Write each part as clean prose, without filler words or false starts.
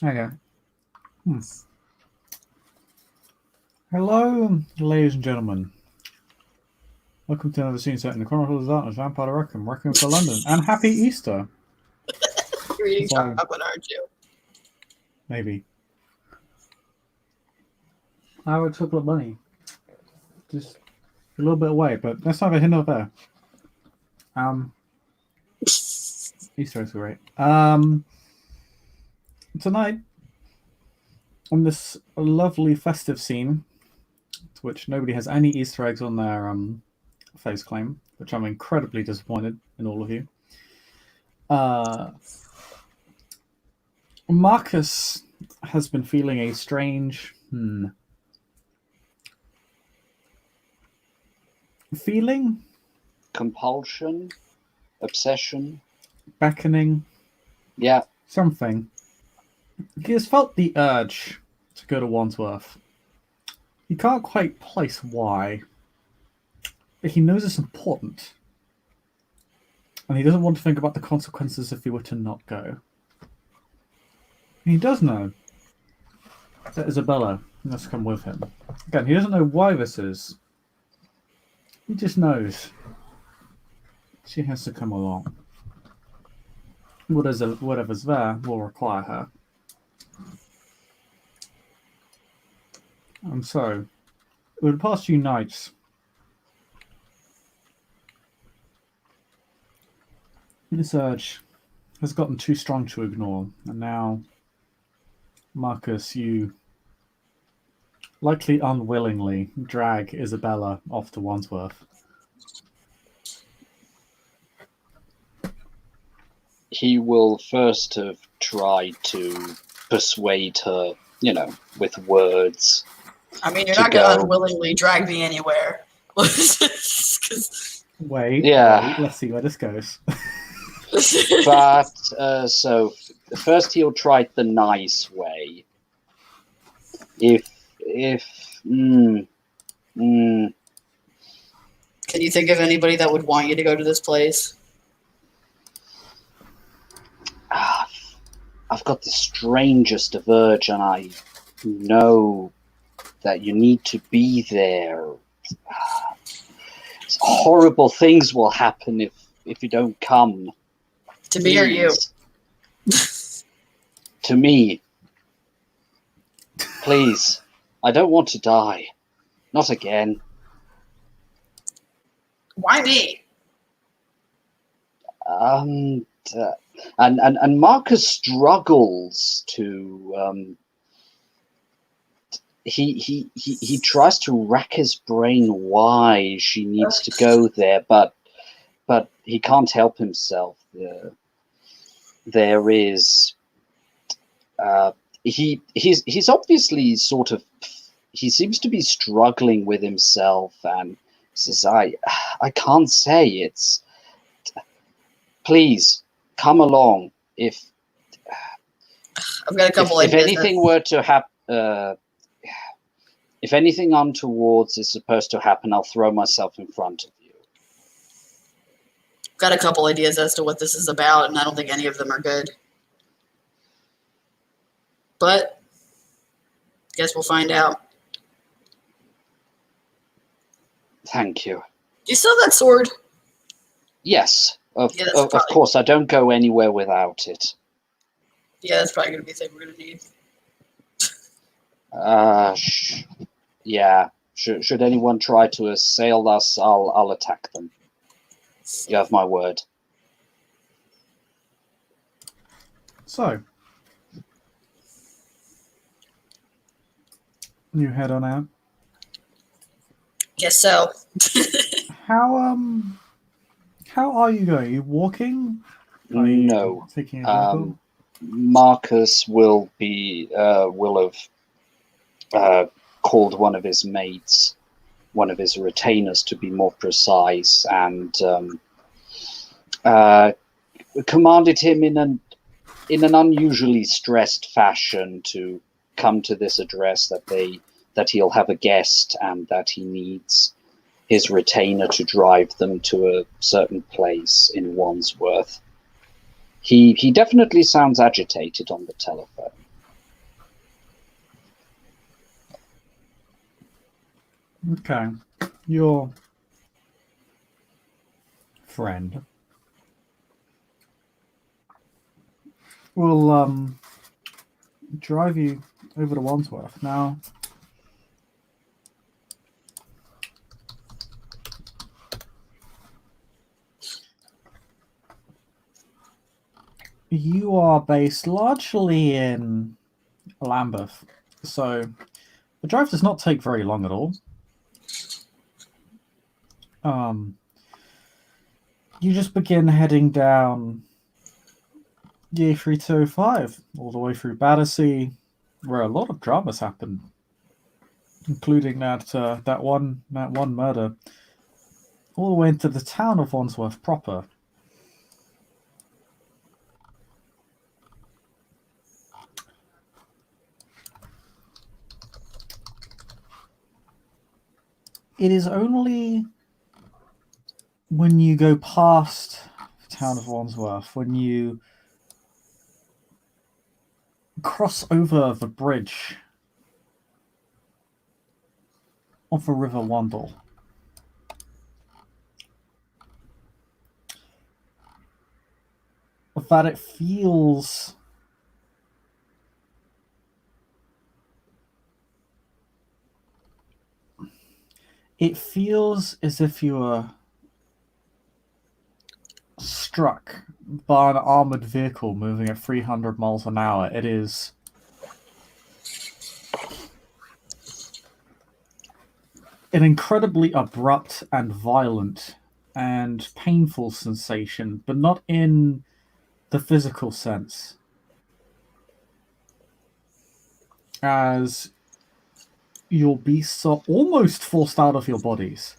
Okay. Hmm. Hello, ladies and gentlemen. Welcome to another scene set in the Chronicles of Darkness, Vampire Requiem for London, and Happy Easter. You're eating So, chocolate, aren't you? maybe. I would chocolate bunny. Just a little bit away, but that's neither here nor there. Easter eggs are great. Tonight, on this lovely festive scene, to which nobody has any Easter eggs on their face claim, which I'm incredibly disappointed in all of you. Marcus has been feeling a strange feeling, compulsion, obsession, beckoning, yeah, something. He has felt the urge to go to Wandsworth. He can't quite place why, but he knows it's important. And he doesn't want to think about the consequences if he were to not go. And he does know that Isabella must come with him. Again, he doesn't know why this is. He just knows she has to come along. Whatever's there will require her. And so, over the past few nights, this urge has gotten too strong to ignore, and now, Marcus, you likely unwillingly drag Isabella off to Wandsworth. He will first have tried to persuade her, with words. I mean, you're not going to unwillingly drag me anywhere. Wait, let's see where this goes. But, so, first he'll try it the nice way. Can you think of anybody that would want you to go to this place? I've got the strangest of urge, and I know that you need to be there. Horrible things will happen if you don't come. To me or you? To me. Please. I don't want to die. Not again. Why me? And Marcus struggles to he tries to rack his brain why she needs to go there, but he can't help himself. There is he's obviously he seems to be struggling with himself, and says, I can't say. It's, please come along. If I've got a couple if ideas. Anything were to happen, if anything untowards is supposed to happen, I'll throw myself in front of you. I've got a couple ideas as to what this is about, and I don't think any of them are good. But I guess we'll find out. Thank you. Do you still have that sword? Yes, of course. I don't go anywhere without it. Yeah, that's probably going to be a thing we're going to need. Yeah. Should anyone try to assail us, I'll attack them. You have my word. So, you head on out. Guess so. How are you going? Are you walking? Are you no. Taking a vehicle? Marcus will have called one of his mates, one of his retainers to be more precise, and commanded him in an unusually stressed fashion to come to this address, that he'll have a guest, and that he needs his retainer to drive them to a certain place in Wandsworth. He definitely sounds agitated on the telephone. Okay. Your friend will drive you over to Wandsworth. Now, you are based largely in Lambeth, so the drive does not take very long at all. You just begin heading down the A3205 all the way through Battersea, where a lot of dramas happen, including that one murder, all the way into the town of Wandsworth proper. It is only when you go past the town of Wandsworth, when you cross over the bridge of the River Wandle, that it feels as if you were struck by an armored vehicle moving at 300 miles an hour. It is an incredibly abrupt and violent and painful sensation, but not in the physical sense. As your beasts are almost forced out of your bodies.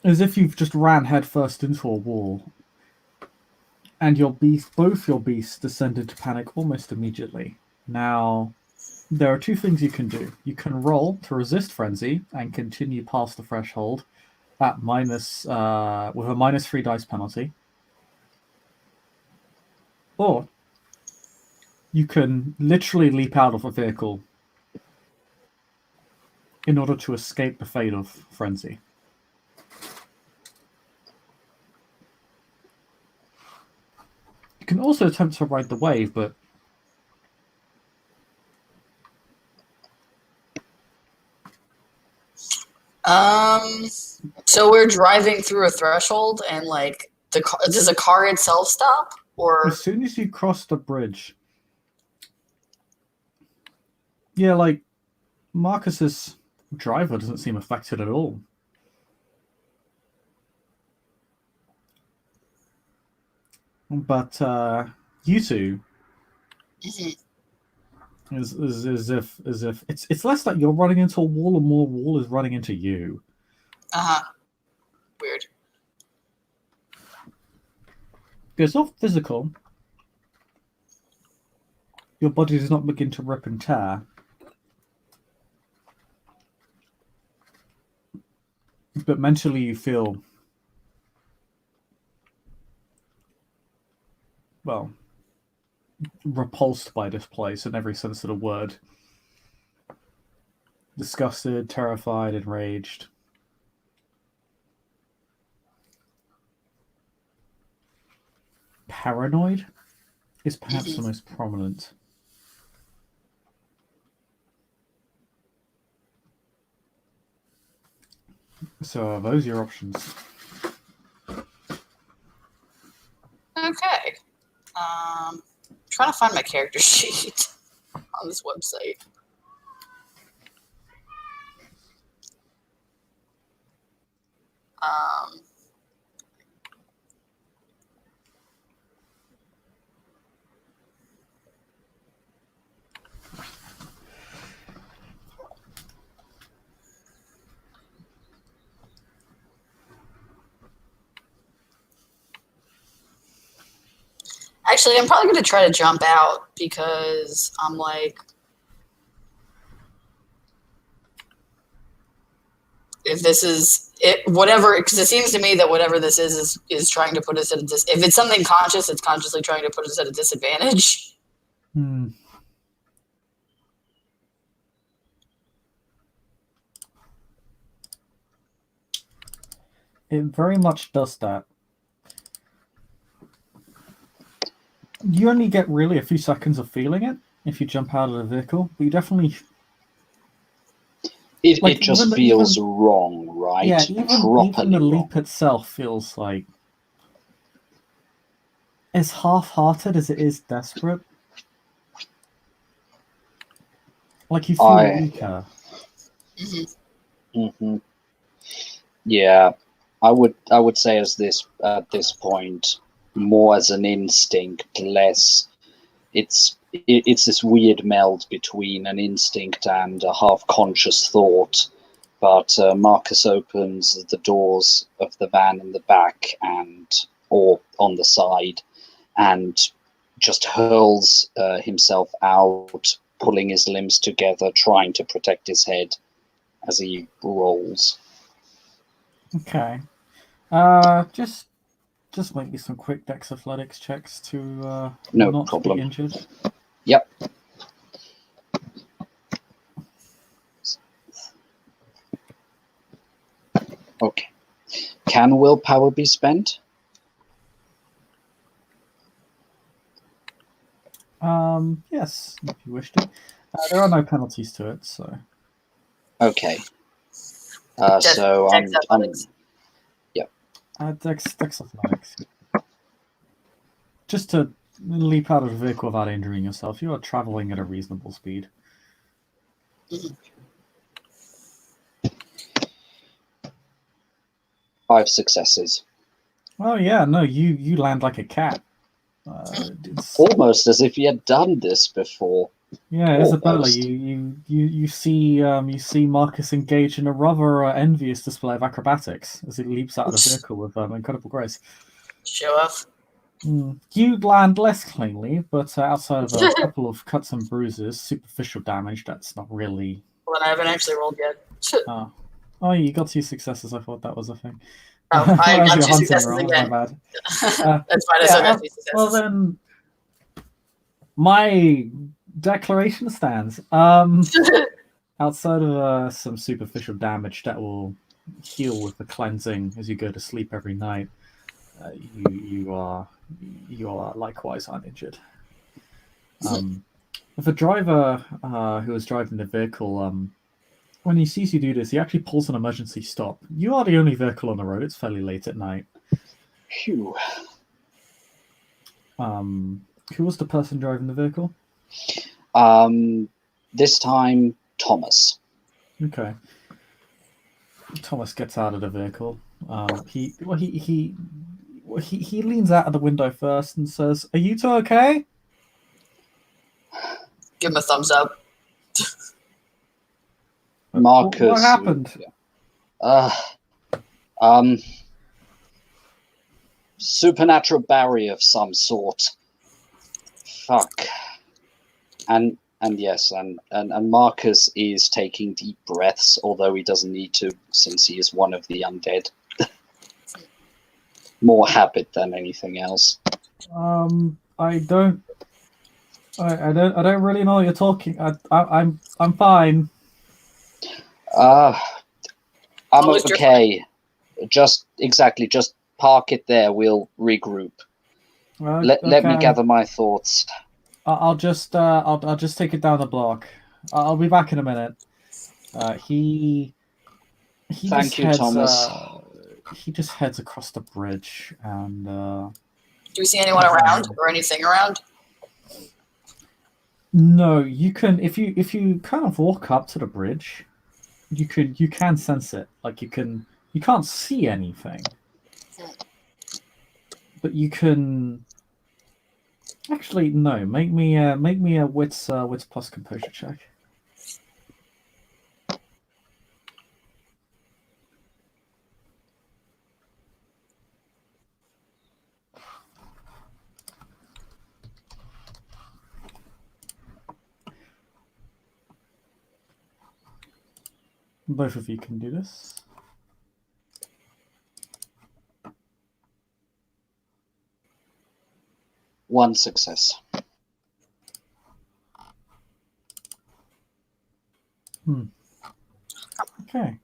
As if you've just ran headfirst into a wall. And both your beasts descend into panic almost immediately. Now, there are two things you can do. You can roll to resist frenzy and continue past the threshold at with a -3 dice penalty. Or you can literally leap out of a vehicle in order to escape the fate of frenzy. You can also attempt to ride the wave, but so we're driving through a threshold, and like does the car itself stop, or as soon as you cross the bridge, yeah, like Marcus's driver doesn't seem affected at all. But you two, as if it's less that you're running into a wall, and more wall is running into you. Weird. It's not physical. Your body does not begin to rip and tear. But mentally you feel, well, repulsed by this place in every sense of the word. Disgusted, terrified, enraged. Paranoid is perhaps the most prominent. So are those your options? Okay. Trying to find my character sheet on this website. Actually, I'm probably going to try to jump out because I'm like, if this is it, whatever, because it seems to me that whatever this is trying to put us at a if it's something conscious, it's consciously trying to put us at a disadvantage. It very much does that. You only get really a few seconds of feeling it if you jump out of the vehicle, but you definitely It just feels wrong, right? Yeah, even the leap itself feels like as half-hearted as it is desperate. Like you feel weaker. Mm-hmm. Yeah, I would say at this point more as an instinct, less. It's this weird meld between an instinct and a half-conscious thought. But Marcus opens the doors of the van in the back or on the side, and just hurls himself out, pulling his limbs together, trying to protect his head as he rolls. Okay. Just maybe some quick Dex athletics checks to No not problem. be injured. Yep. Okay. Can willpower be spent? Yes, if you wish to. There are no penalties to it, so. Okay. So Dex I'm athletics. Dex athletics. Just to leap out of the vehicle without injuring yourself, you are traveling at a reasonable speed. 5 successes. Oh yeah, no, you land like a cat. It's Almost as if he had done this before. yeah, Isabella, Almost. you see Marcus engage in a rather envious display of acrobatics as he leaps out of the vehicle with incredible grace. Show off. You land less cleanly, but outside of a couple of cuts and bruises, superficial damage, that's not really. Well, I haven't actually rolled yet. Oh, you got 2 successes. I thought that was a thing. Oh, I got 2 hunting successes roll, again. my bad. That's fine. I still got 2 successes. Well then, my declaration stands. Outside of some superficial damage that will heal with the cleansing as you go to sleep every night, you are likewise uninjured. The driver who was driving the vehicle, when he sees you do this, he actually pulls an emergency stop. You are the only vehicle on the road. It's fairly late at night. Phew. Who was the person driving the vehicle? This time, Thomas. Okay. Thomas gets out of the vehicle. He leans out of the window first and says, "Are you two okay?" Give him a thumbs up. Marcus. What happened? Supernatural barrier of some sort. Fuck. And yes, and Marcus is taking deep breaths, although he doesn't need to, since he is one of the undead. More habit than anything else. I don't really know what you're talking. I'm fine. I'm Always okay. Just park it there. We'll regroup. Let me gather my thoughts. I'll just take it down the block. I'll be back in a minute. He Thank you, Thomas. He just heads across the bridge and. Do we see anyone around or anything around? No, you can if you kind of walk up to the bridge, you can sense it. Like you can't see anything, but you can. Actually, no. Make me a wits plus composure check. Both of you can do this. One success. Okay.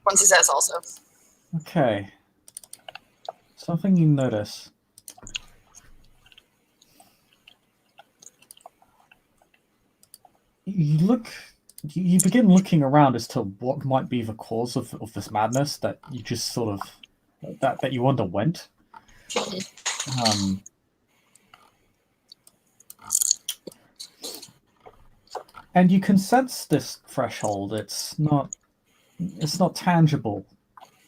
One success also. Okay. Something you notice. You begin looking around as to what might be the cause of this madness that you just sort of that you underwent. And you can sense this threshold. It's not tangible,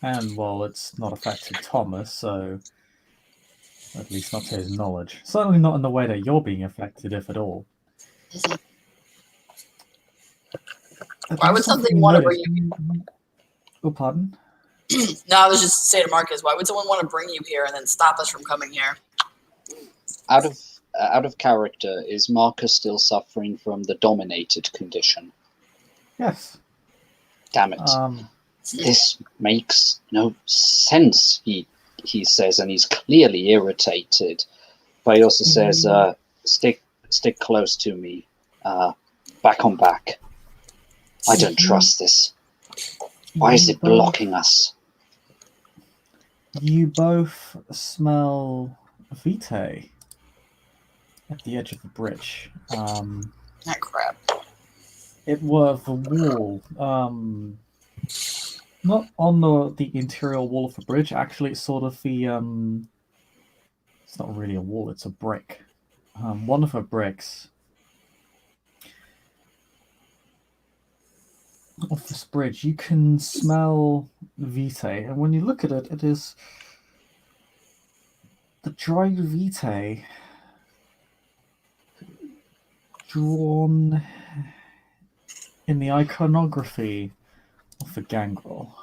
and well, it's not affecting Thomas, so at least not to his knowledge. Certainly not in the way that you're being affected, if at all. Why would something want to bring you? Oh, pardon? No, I was just saying to Marcus, why would someone want to bring you here and then stop us from coming here? Out of character, is Marcus still suffering from the dominated condition? Yes. Damn it. This makes no sense, he says, and he's clearly irritated. But he also says, stick close to me. Back on back. I don't trust this. Why is it blocking us? You both smell vitae at the edge of the bridge. That crap. It were the wall. Not on the interior wall of the bridge. Actually, it's sort of the it's not really a wall. It's a brick. One of the bricks of this bridge, you can smell vitae, and when you look at it, it is the dried vitae drawn in the iconography of the gangrel.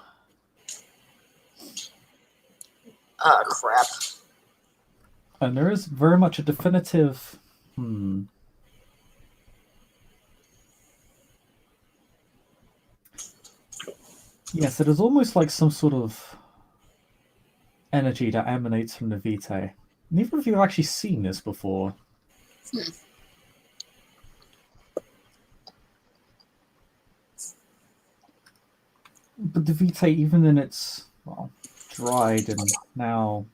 Crap. And there is very much a definitive Yes, it is almost like some sort of energy that emanates from the vitae. Neither of you have actually seen this before. But the vitae, even in its, well, dried and now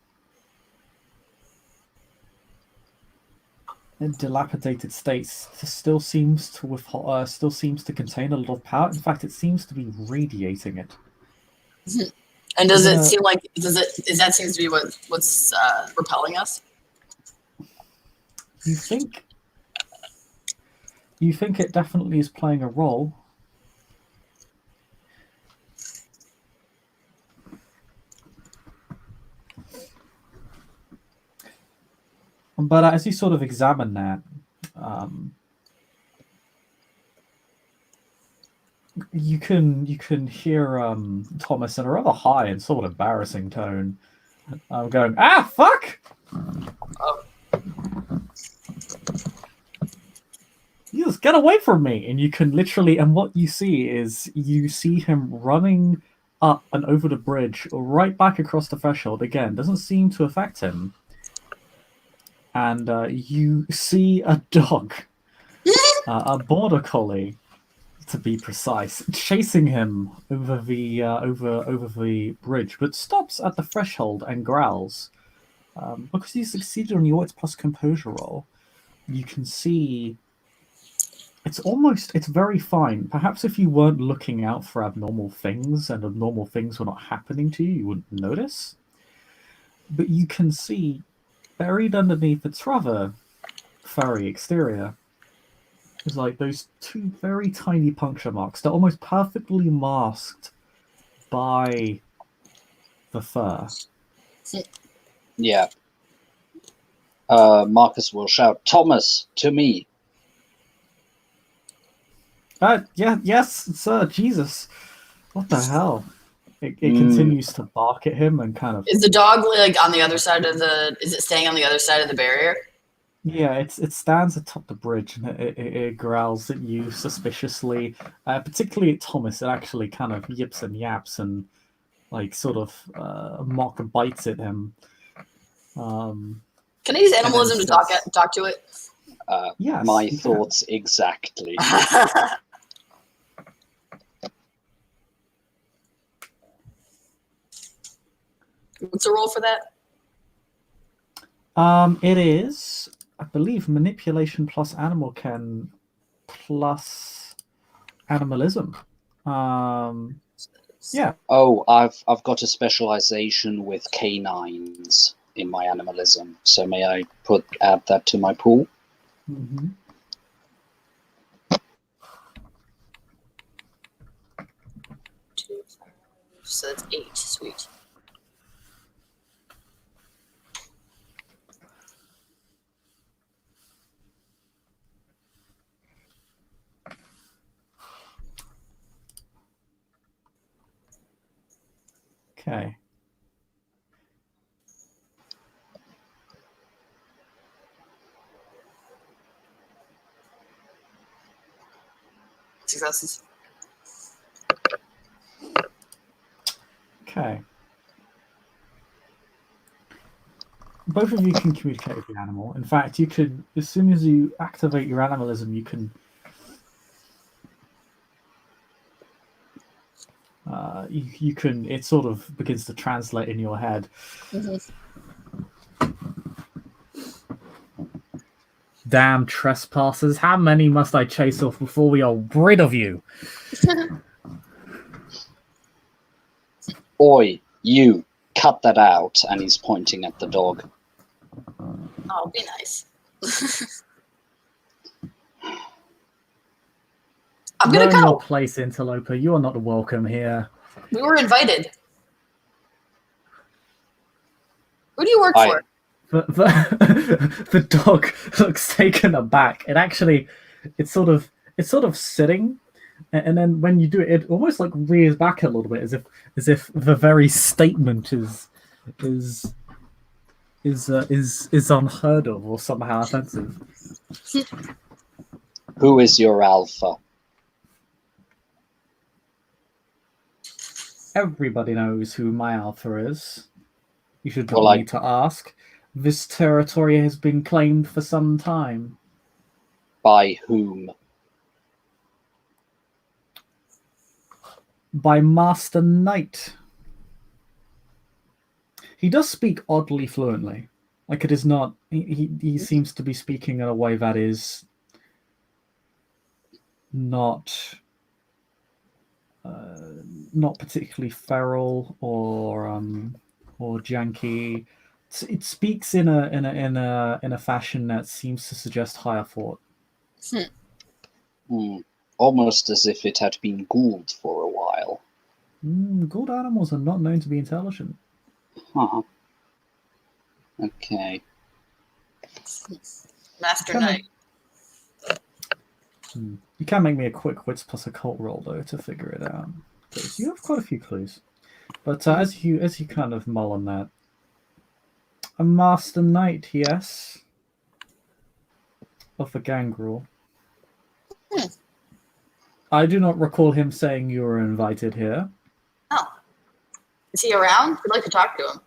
in dilapidated states, still seems to contain a lot of power. In fact, it seems to be radiating it. And does it seem like that seems to be what's repelling us? You think it definitely is playing a role. But as you sort of examine that, you can hear Thomas in a rather high and sort of embarrassing tone, going, "Ah, fuck! Oh. You just get away from me!" And you can literally, and what you see is you see him running up and over the bridge, right back across the threshold again. Doesn't seem to affect him. And you see a dog, a border collie, to be precise, chasing him over the bridge, but stops at the threshold and growls. Because you succeeded on your Wits plus composure roll, you can see it's very fine. Perhaps if you weren't looking out for abnormal things and abnormal things were not happening to you, you wouldn't notice. But you can see, buried underneath its rather furry exterior, is like those two very tiny puncture marks. They're almost perfectly masked by the fur. Yeah. Marcus will shout, "Thomas, to me!" Yes, sir. Jesus, what the hell? It continues to bark at him and kind of. Is the dog like on the other side of the? Is it staying on the other side of the barrier? Yeah, it stands atop the bridge and it growls at you suspiciously. Particularly at Thomas, it actually kind of yips and yaps and like sort of mock bites at him. Can I use animalism to talk to it? Yes, my thoughts exactly. What's the roll for that? It is, I believe, manipulation plus animal ken plus animalism. Yeah. Oh, I've got a specialization with canines in my animalism. So may I add that to my pool? Mm-hmm. So that's 8. Sweet. Okay. Successes. Okay. Both of you can communicate with the animal. In fact, you could, as soon as you activate your animalism, you can you can, it sort of begins to translate in your head. Damn trespassers, how many must I chase off before we are rid of you? Oi, you, cut that out. And he's pointing at the dog. Oh, be nice. I'm gonna Learn your go. place, interloper. You are not welcome here. We were invited. Who do you work for? The dog looks taken aback. It's sort of sitting, and then when you do it, it almost like rears back a little bit, as if the very statement is unheard of or somehow offensive. Who is your alpha? Everybody knows who my alpha is. You should Well, not need to ask. This territory has been claimed for some time. By whom? By Master Knight. He does speak oddly fluently. Like, it is not... He seems to be speaking in a way that is not particularly feral or janky. It speaks in a fashion that seems to suggest higher thought. Almost as if it had been ghouled for a while. Ghouled animals are not known to be intelligent. Huh. Okay. Master Knight. You can make me a quick wits plus occult roll though to figure it out, because you have quite a few clues. But as you kind of mull on that, a Master Knight, yes, of the Gangrel. I do not recall him saying you were invited here. Oh. Is he around? We'd like to talk to him.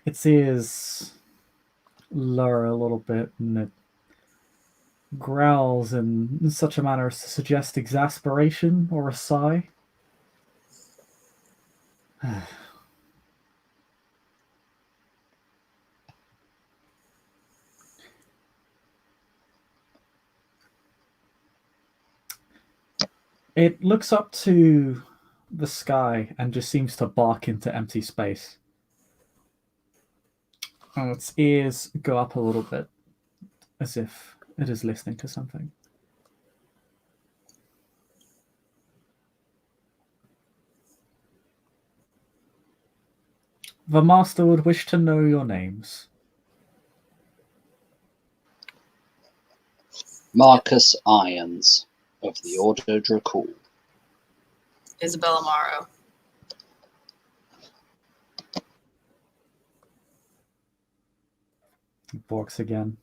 Its ears lower a little bit, and it growls in such a manner as to suggest exasperation or a sigh. It looks up to the sky and just seems to bark into empty space. And its ears go up a little bit, as if it is listening to something. The master would wish to know your names. Marcus Irons of the Order Dracul. Isabella Morrow. He barks again.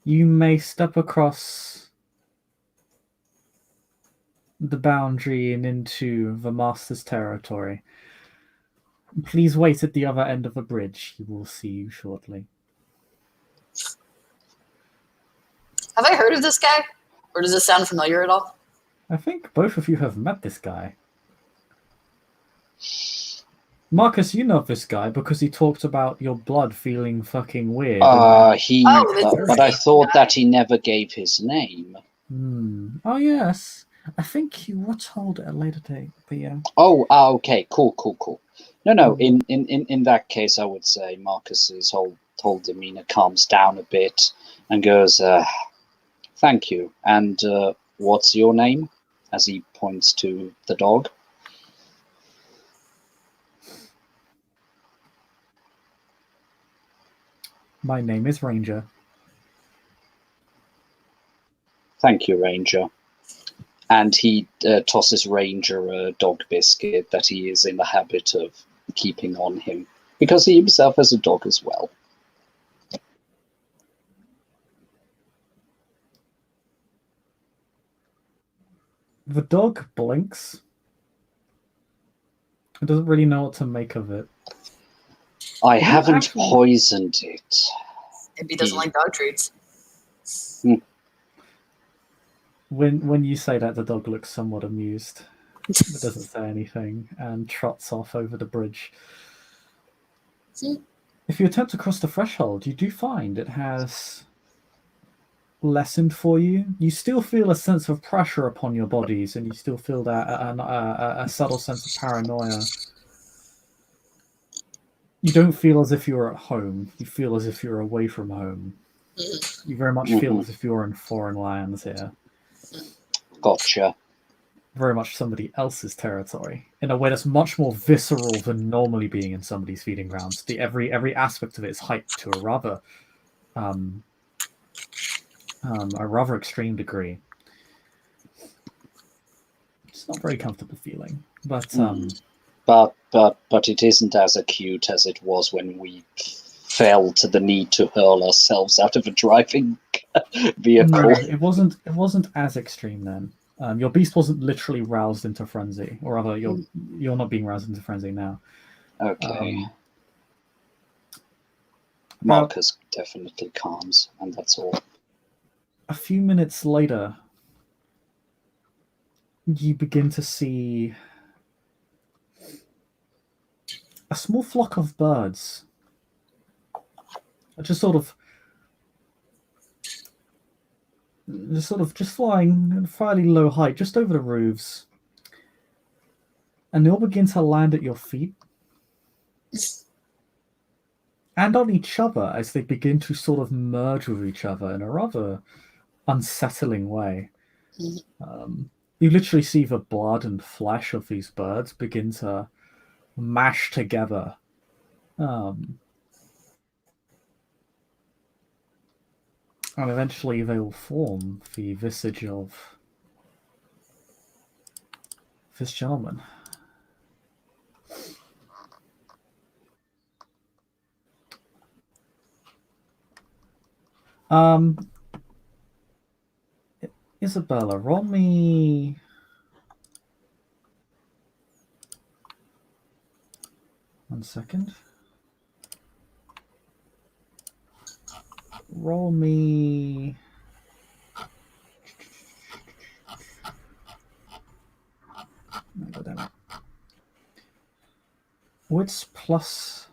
You may step across the boundary and into the master's territory. Please wait at the other end of the bridge. He will see you shortly. heard of this guy? Or does this sound familiar at all? I think both of you have met this guy. Marcus, you know this guy because he talked about your blood feeling fucking weird. But I the thought guy. that he never gave his name. Oh yes, I think you were told at a later date. But yeah. Okay, cool. No. In that case, I would say Marcus's whole demeanor calms down a bit and goes, "Thank you. And what's your name?" As he points to the dog. My name is Ranger. Thank you, Ranger. And he tosses Ranger a dog biscuit that he is in the habit of keeping on him, because he himself has a dog as well. The dog blinks. It doesn't really know what to make of it. I haven't poisoned it. Maybe he doesn't like dog treats. When you say that, the dog looks somewhat amused. It doesn't say anything and trots off over the bridge. If you attempt to cross the threshold, you do find it has lessened for you. You still feel a sense of pressure upon your bodies, and you still feel that a subtle sense of paranoia. You don't feel as if you're at home. You feel as if you're away from home. You very much feel as if you're in foreign lands here. Gotcha. Very much somebody else's territory in a way that's much more visceral than normally being in somebody's feeding grounds. Every aspect of it is hyped to a rather extreme degree. It's not very comfortable feeling, but it isn't as acute as it was when we fell to the need to hurl ourselves out of a driving vehicle. No, it wasn't as extreme then. Your beast wasn't literally roused into frenzy, or rather, you're not being roused into frenzy now. Okay. Marcus definitely calms, and that's all. A few minutes later, you begin to see a small flock of birds just flying at a fairly low height, just over the roofs, and they all begin to land at your feet and on each other as they begin to sort of merge with each other in a rather unsettling way. You literally see the blood and flesh of these birds begin to mash together. And eventually they will form the visage of this gentleman. Isabella, roll me... One second. Roll me... No, damn it. Wits plus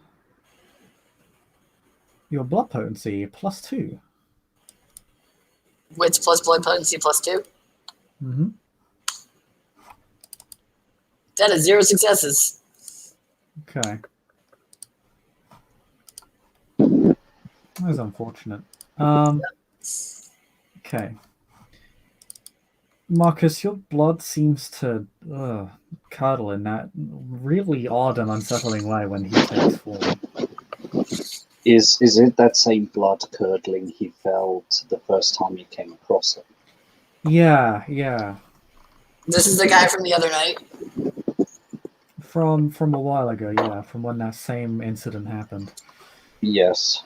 your blood potency plus 2. Wits plus blood potency plus 2. Mm-hmm. That is 0 successes. Okay. That's unfortunate. Okay. Marcus, your blood seems to curdle in that really odd and unsettling way when he takes form. Is it that same blood curdling he felt the first time you came across him? Yeah. This is the guy from the other night? From a while ago, yeah, from when that same incident happened. Yes.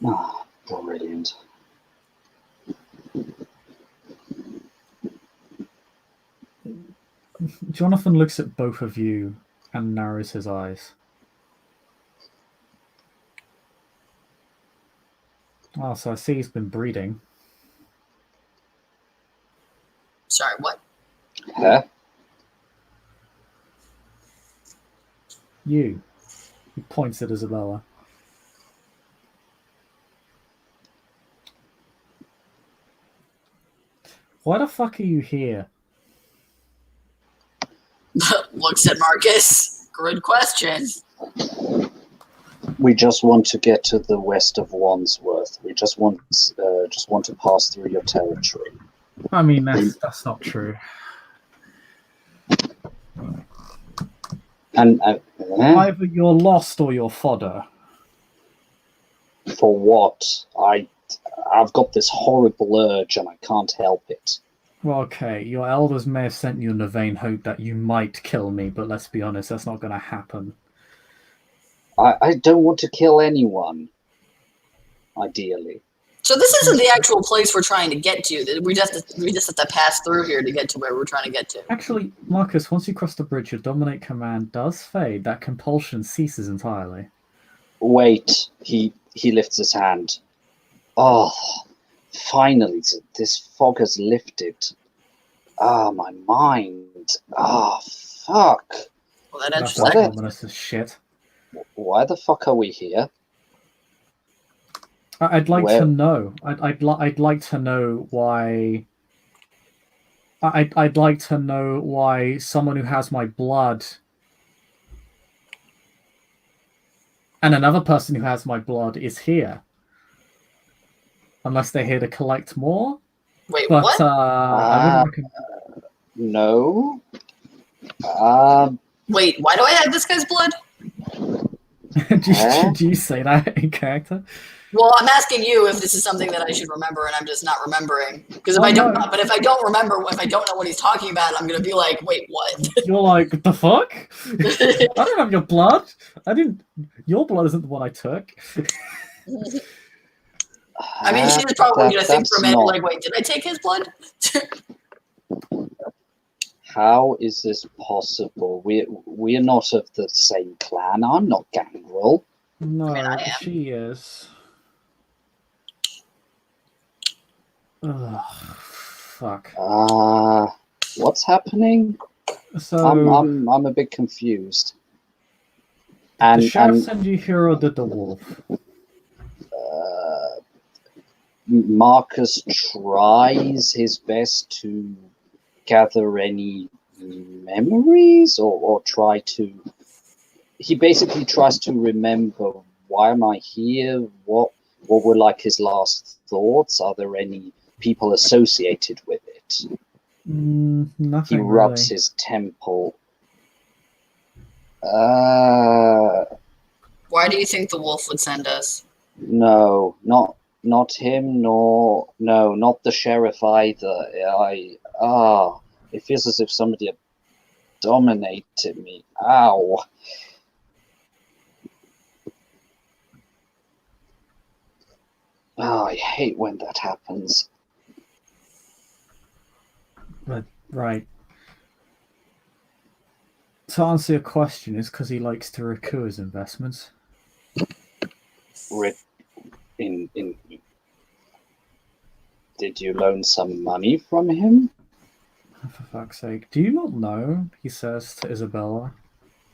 Ah, brilliant. Jonathan looks at both of you and narrows his eyes. Oh, so I see he's been breeding. Sorry, what? Huh? You. He points at Isabella. Why the fuck are you here? Looks at Marcus. Good question. We just want to get to the west of Wandsworth. We just want to pass through your territory. I mean, that's not true. And Either you're lost or you're fodder. for what? I've got this horrible urge and I can't help it. Well, okay, your elders may have sent you in the vain hope that you might kill me, but let's be honest, that's not going to happen. I don't want to kill anyone, ideally. So this isn't the actual place we're trying to get to. We just have to pass through here to get to where we're trying to get to. Actually, Marcus, once you cross the bridge, your dominate command does fade. That compulsion ceases entirely. Wait, he lifts his hand. Oh, finally, this fog has lifted. Ah, my mind. Ah, fuck. Well, that That's enters that. ominous as shit. Why the fuck are we here? I'd like Where- to know. I'd like to know why. I'd like to know why someone who has my blood and another person who has my blood is here. Unless they're here to collect more. Wait, But what? I wouldn't No. Wait, why do I have this guy's blood? do you say that in character? Well, I'm asking you if this is something that I should remember, and I'm just not remembering. Because if Oh, I don't, no. but if I don't remember, if I don't know what he's talking about, I'm gonna be like, wait, what? You're like, the fuck? I don't have your blood. I didn't. Your blood isn't the one I took. I mean, she's probably gonna think for a minute, like, wait, did I take his blood? How is this possible? We're not of the same clan. I'm not Gangrel. No, I am. she is. Ugh, fuck. What's happening? So I'm a bit confused. And the sheriff send you here, or did the wolf? Marcus tries his best to gather any memories or try to. He basically tries to remember, why am I here? What were like his last thoughts? Are there any people associated with it? Nothing. He rubs really. his temple. Why do you think the wolf would send us? No, not him, not the sheriff either. It feels as if somebody had dominated me. Ow. Oh, I hate when that happens. But, right. To answer your question, is because he likes to recoup his investments. Did you loan some money from him? For fuck's sake. Do you not know? He says to Isabella.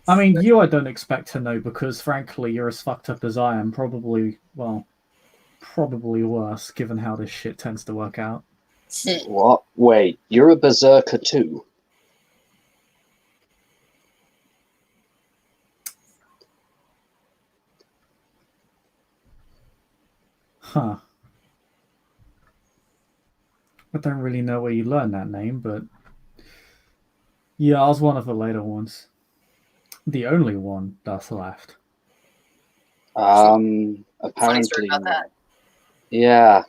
I mean, you I don't expect to know because, frankly, you're as fucked up as I am. Probably worse, given how this shit tends to work out. What? Wait, you're a berserker too? Huh. I don't really know where you learned that name, but yeah, I was one of the later ones. The only one that's left. Apparently, about that. Yeah.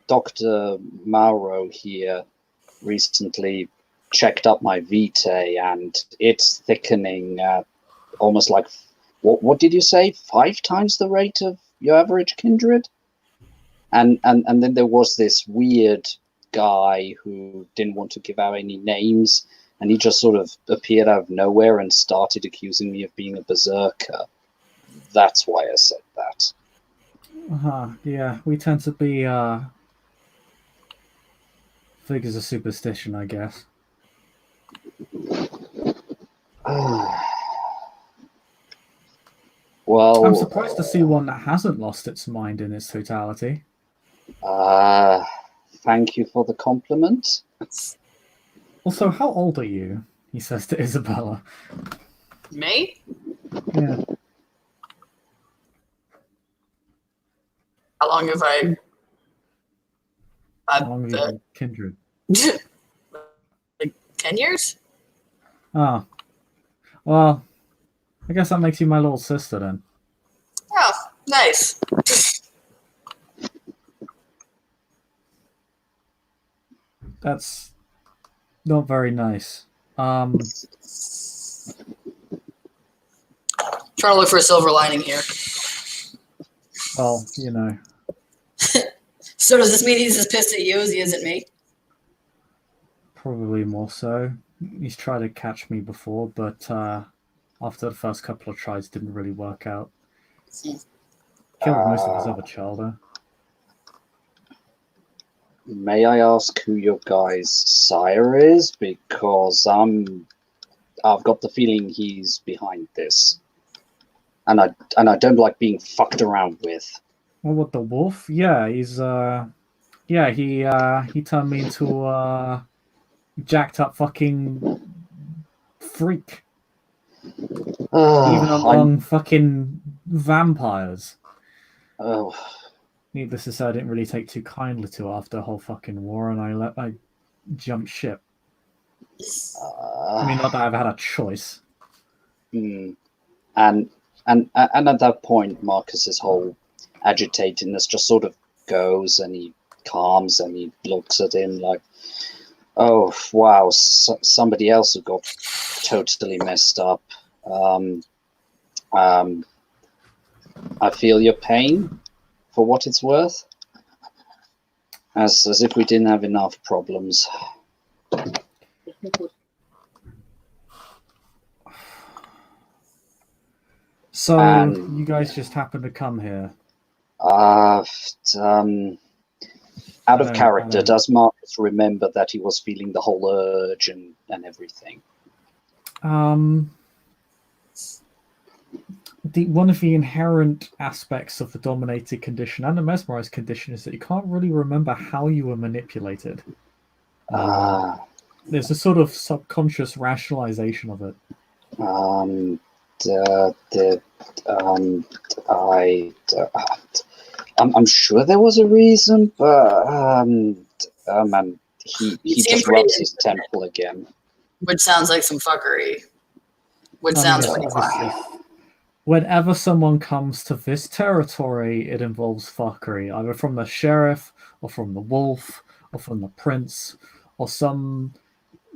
Dr. Mauro here recently checked up my vitae, and it's thickening at almost like, what did you say? 5 times the rate of your average kindred? And then there was this weird guy who didn't want to give out any names, and he just sort of appeared out of nowhere and started accusing me of being a berserker. That's why I said that. Yeah, we tend to be figures of superstition, I guess. Well, I'm surprised to see one that hasn't lost its mind in its totality. thank you for the compliment. Also, how old are you? He says to Isabella. Me? Yeah. How long have I? How long have you been kindred? Like 10 years? Oh. Well, I guess that makes you my little sister then. Oh, nice. That's not very nice. Trying to look for a silver lining here. Well, you know. So does this mean he's as pissed at you as he is at me? Probably more so. He's tried to catch me before, but after the first couple of tries, didn't really work out. Killed most of his other children. May I ask who your guy's sire is? Because I've got the feeling he's behind this, and I don't like being fucked around with. Well, what, the wolf? Yeah, he's yeah, he turned me into a jacked up fucking freak. Even among fucking vampires. Oh, Needless to say, I didn't really take too kindly to it after the whole fucking war, and I jumped ship. I mean, not that I've had a choice. And at that point, Marcus's whole agitatedness just sort of goes, and he calms, and he looks at him like, "Oh wow, somebody else who got totally messed up." I feel your pain, for what it's worth. As if we didn't have enough problems. So you guys just happened to come here. Out of character, does Marcus remember that he was feeling the whole urge and everything? One of the inherent aspects of the dominated condition and the mesmerized condition is that you can't really remember how you were manipulated. There's a sort of subconscious rationalization of it. I'm sure there was a reason, but he just rubs his temple again. Which sounds like some fuckery. Which sounds pretty fun. Whenever someone comes to this territory, it involves fuckery, either from the sheriff, or from the wolf, or from the prince, or some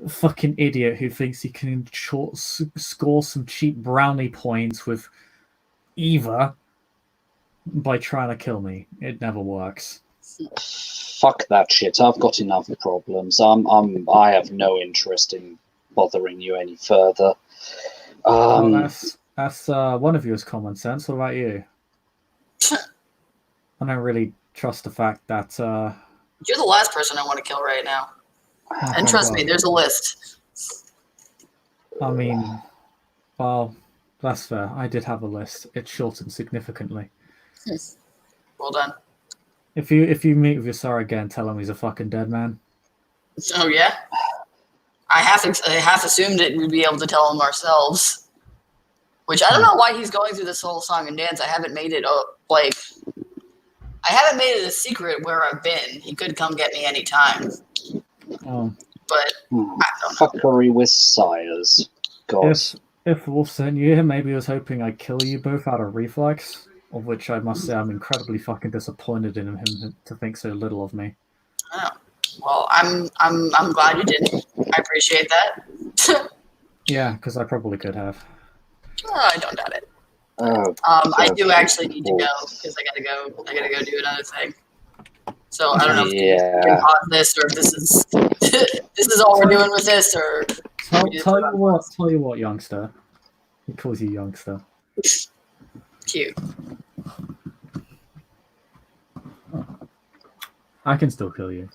fucking idiot who thinks he can score some cheap brownie points with Eva by trying to kill me. It never works. Fuck that shit. I've got enough problems. I have no interest in bothering you any further. Well, that's one of you is common sense. What about you? I don't really trust the fact that you're the last person I want to kill right now. And trust me, there's a list. I mean, well, that's fair. I did have a list. It's shortened significantly. Well done. If you meet with your sire again, tell him he's a fucking dead man. Oh yeah? I half assumed it we'd be able to tell him ourselves. Which I don't know why he's going through this whole song and dance. I haven't made it a secret where I've been. He could come get me anytime. Oh. But I don't know. Fuckery with sires. God. If Wolf sent you here, maybe he was hoping I'd kill you both out of reflex, of which I must say I'm incredibly fucking disappointed in him to think so little of me. Oh. Well, I'm glad you didn't. I appreciate that. Yeah, because I probably could have. Oh, I don't doubt it. I do actually need to go because I gotta go do another thing. So I don't know if you can pause this or if this is this is all we're doing with this or. Tell you what, youngster. He calls you youngster. Cute. I can still kill you.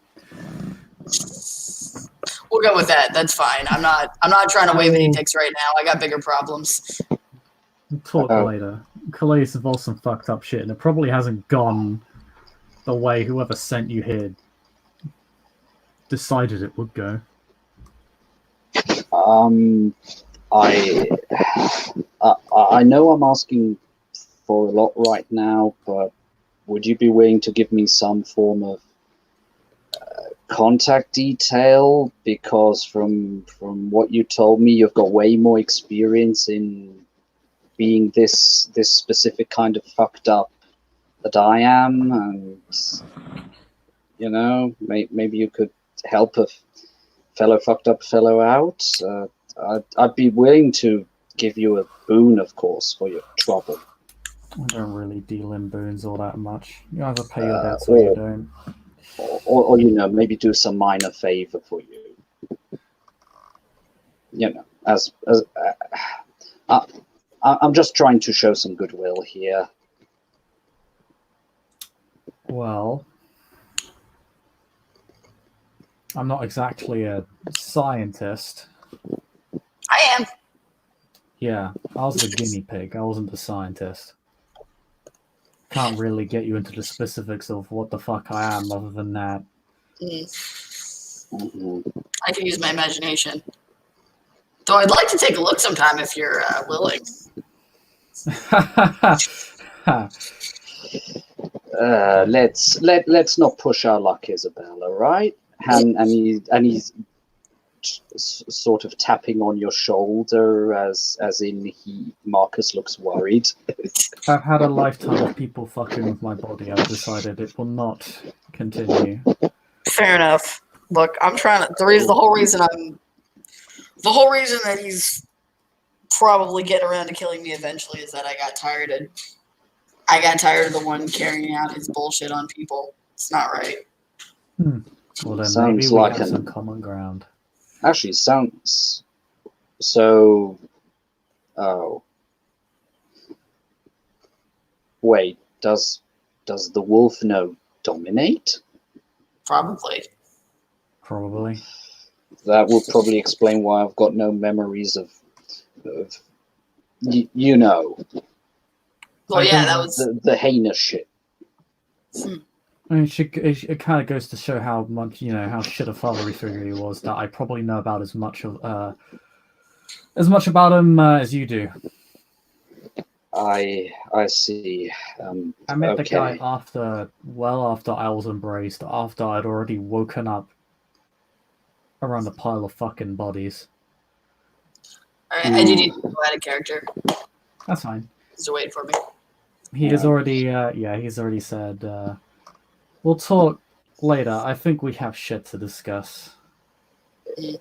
We'll go with that. That's fine. I'm not trying to wave any dicks right now. I got bigger problems. We'll talk later. Calais involves some fucked up shit, and it probably hasn't gone the way whoever sent you here decided it would go. I know I'm asking for a lot right now, but would you be willing to give me some form of contact detail? Because from what you told me, you've got way more experience in being this specific kind of fucked up that I am, and you know, maybe you could help a fellow fucked up fellow out. I'd be willing to give you a boon, of course, for your trouble. I don't really deal in boons all that much. You either pay your debts or you don't. Or you know, maybe do some minor favor for you. You know, I'm just trying to show some goodwill here. Well, I'm not exactly a scientist. I am. Yeah, I was the guinea pig. I wasn't the scientist. Can't really get you into the specifics of what the fuck I am other than that. I can use my imagination. Though I'd like to take a look sometime if you're willing. Let's not push our luck, Isabella, right? And he's sort of tapping on your shoulder as in Marcus looks worried. I've had a lifetime of people fucking with my body. I've decided it will not continue. Fair enough. Look, I'm trying to. The whole reason that he's probably getting around to killing me eventually is that I got tired of the one carrying out his bullshit on people. It's not right. Well, then Sounds maybe we like have some common ground. Actually, sounds so. Oh, wait. Does the wolf know dominate? Probably. That would probably explain why I've got no memories of you know. Well, yeah, that was the heinous shit. I mean, it kind of goes to show how much, you know, how shit a father figure he was, that I probably know about as much about him as you do. I see. I met the guy after I was embraced, after I'd already woken up around a pile of fucking bodies. Alright, I do need to go out of character. That's fine. He's waiting for me. He has already, he's already said, we'll talk later. I think we have shit to discuss. Yeah.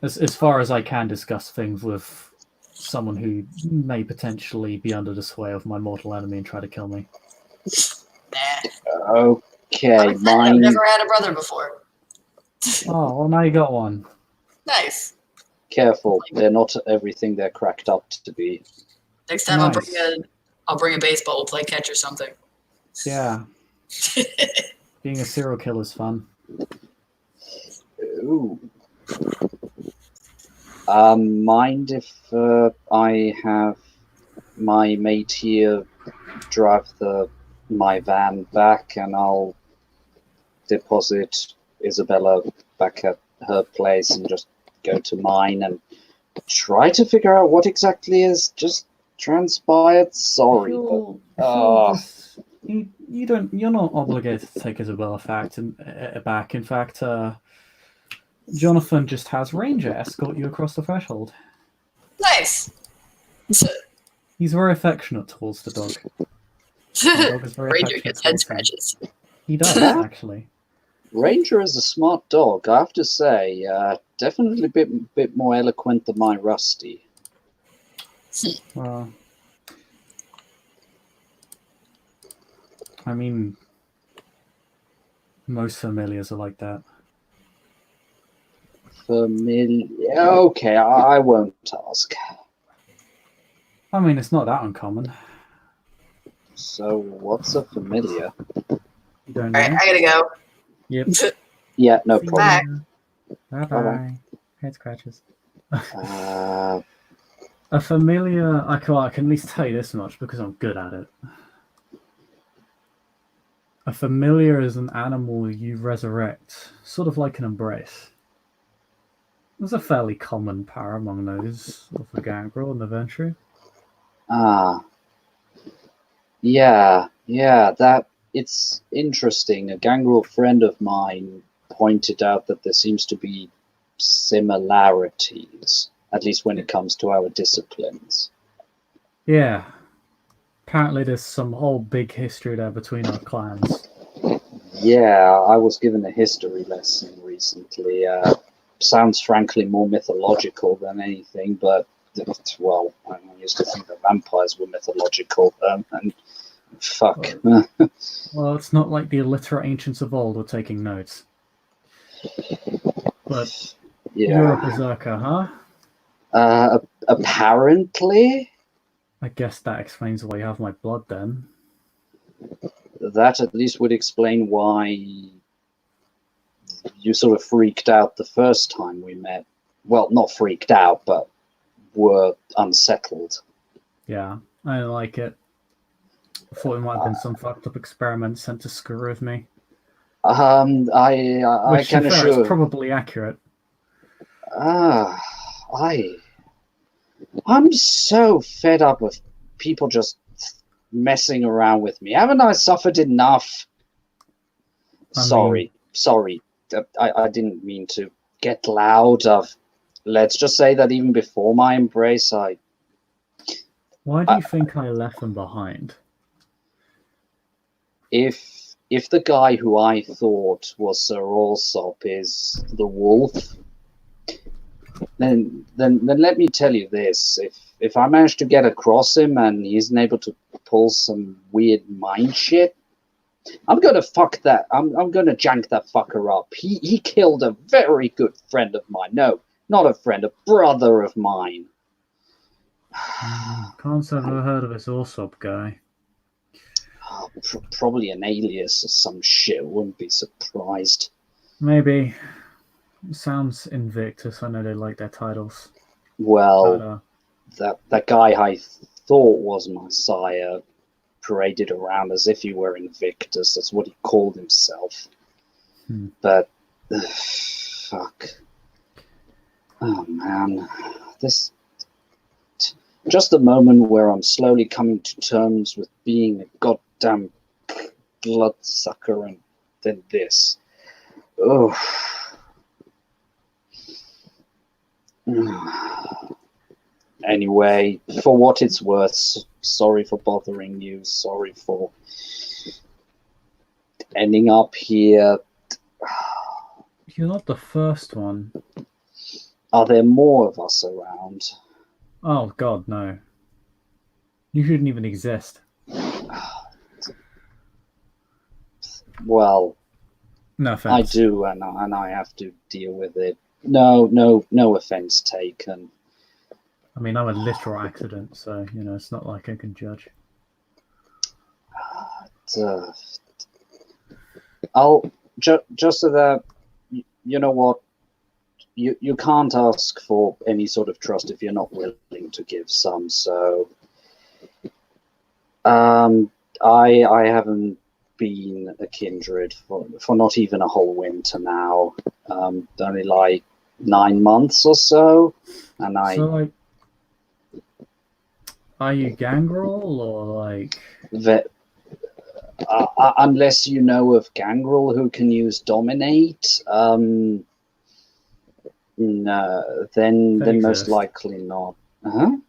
As far as I can discuss things with someone who may potentially be under the sway of my mortal enemy and try to kill me. Nah. Okay, I've never had a brother before. Oh, well, now you got one. Nice. Careful, they're not everything they're cracked up to be. Next time I'll bring a baseball. We'll play catch or something. Yeah. Being a serial killer is fun. Ooh. Mind if I have my mate here drive my van back, and I'll deposit Isabella back at her place and just go to mine and try to figure out what exactly has just transpired. Sorry, You're not obligated to take Isabella back. In fact, Jonathan just has Ranger escort you across the threshold. Nice. He's very affectionate towards the dog. The dog is very Ranger gets head scratches. He does, actually. Ranger is a smart dog, I have to say. Definitely a bit more eloquent than my Rusty. Well, I mean, most familiars are like that. Familiar? Okay, I won't ask. I mean, it's not that uncommon. So, what's a familiar? You don't know? Alright, I gotta go. Yep. Yeah, no See problem. ya. Bye Bye-bye. bye. Head scratches. Uh, A familiar. I can at least tell you this much because I'm good at it. A familiar is an animal you resurrect, sort of like an embrace. There's a fairly common pair among those of the gangrel and the ventry. yeah, that it's interesting. A gangrel friend of mine pointed out that there seems to be similarities, at least when it comes to our disciplines. Yeah. Apparently there's some whole big history there between our clans. Yeah, I was given a history lesson recently. Sounds frankly more mythological than anything, but well, I used to think that vampires were mythological, and fuck. Well, it's not like the illiterate ancients of old were taking notes. But you're a Yeah. berserker, huh? Apparently, I guess that explains why you have my blood then. that at least would explain why you sort of freaked out the first time we met. Well, not freaked out, but were unsettled. Yeah, I don't like it. I thought it might have been some fucked up experiment sent to screw with me. I Which, to can be fair, is assure. probably accurate. I'm so fed up with people just messing around with me. Haven't I suffered enough? Sorry. I didn't mean to get loud. Let's just say that even before my embrace, Why do you think I left them behind? If the guy who I thought was Sir Alsop is the wolf, then let me tell you this: if I manage to get across him and he isn't able to pull some weird mind shit, I'm gonna fuck that. I'm gonna jank that fucker up. He killed a very good friend of mine. No, not a friend, a brother of mine. Can't say I've ever heard of this Orsop guy. Probably an alias or some shit. Wouldn't be surprised. Maybe. Sounds Invictus. I know they like their titles. Well, that guy I thought was my sire paraded around as if he were Invictus. That's what he called himself. But fuck. Oh man, this just the moment where I'm slowly coming to terms with being a goddamn bloodsucker, and then this. Oh. Anyway, for what it's worth, sorry for bothering you. Sorry for ending up here. You're not the first one. Are there more of us around? Oh, God, no. You shouldn't even exist. Well, no offense. I do, and I have to deal with it. No offense taken. I mean, I'm a literal accident, so, it's not like I can judge. I'll just so that you know what, you can't ask for any sort of trust if you're not willing to give some. So, I haven't been a kindred for not even a whole winter now. Only like 9 months or so, and So, like, are you gangrel or like? Unless you know of gangrel who can use dominate, no, then most likely not. And